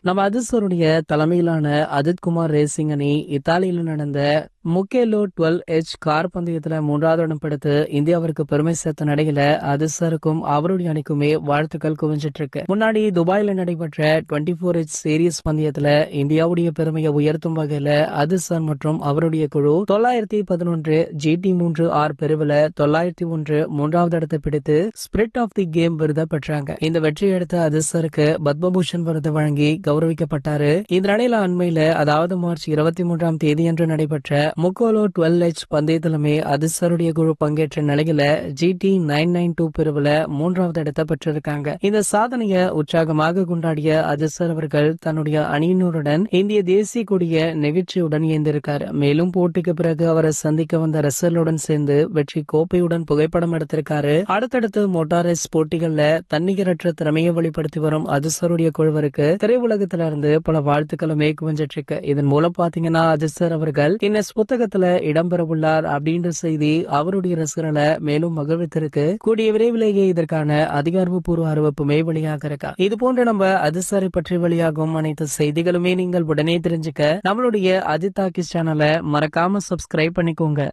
நம்ம அதிர்சருடைய தலைமையிலான அஜித் குமார் ரேசிங் அணி இத்தாலியில நடந்த முக்கேலோ 12H கார் பந்தயத்துல 3வது இடம் பிடித்து இந்தியாவிற்கு பெருமை சேர்த்த நடையில அதிர்சருக்கும் அவருடைய அணிக்குமே வாழ்த்துக்கள் குவிஞ்சிட்டு இருக்கு. முன்னாடி துபாயில நடைபெற்ற 24H சீரீஸ் பந்தயத்துல இந்தியாவுடைய பெருமையை உயர்த்தும் வகையில அதிர்சர் மற்றும் அவருடைய குழு 911 GT3R பிரிவுல 901 3வது இடத்தை பிடித்து ஸ்பிரிட் ஆஃப் தி கேம் விருதை பெற்றாங்க. இந்த வெற்றி எடுத்த அதிர்சருக்கு பத்மபூஷன் விருது வழங்கி கௌரவிக்கப்பட்டாரு. இந்த நிலையில அண்மையில அதாவது மார்ச் 23ஆம் தேதியன்று நடைபெற்ற முக்கோலோ 12H பந்தயத்திலுமே அதிர்சருடைய குழு பங்கேற்ற நிலையில GT992 பிரிவுல 3வது இடத்தை பெற்றிருக்காங்க. இந்த சாதனையை உற்சாகமாக கொண்டாடிய அதிர்சர் அவர்கள் தன்னுடைய அணியினருடன் இந்திய தேசிய கொடிய நெகிழ்ச்சியுடன் இயந்திருக்காரு. மேலும் போட்டிக்கு பிறகு அவரை சந்திக்க வந்த ரசலுடன் சேர்ந்து வெற்றி கோப்பையுடன் புகைப்படம் எடுத்திருக்காரு. அடுத்தடுத்து மோட்டார் ரேஸ் போட்டிகள்ல தன்னிகரற்ற திறமையை வெளிப்படுத்தி வரும் அதிர்சருடைய குழுவருக்கு திரையுலகத்தில இருந்து பல வாழ்த்துக்களுமே குவிஞ்சிட்டு இருக்கு. இதன் மூலம் பாத்தீங்கன்னா அதிர்சர் அவர்கள் கின்னஸ் புத்தகத்துல இடம்பெறவுள்ளார் அப்படின்ற செய்தி அவருடைய ரசிகர்களை மேலும் மகிழ்வித்திருக்கு. கூடிய விரைவிலேயே இதற்கான அதிகாரப்பூர்வ அறிவிப்புமே வெளியாக இருக்கா. இது போன்ற நம்ம அதிர்சரை பற்றி வெளியாகும் அனைத்து செய்திகளுமே நீங்கள் உடனே தெரிஞ்சுக்க நம்மளுடைய அஜித் டாக்கீஸ் சேனலை மறக்காம சப்ஸ்கிரைப் பண்ணிக்கோங்க.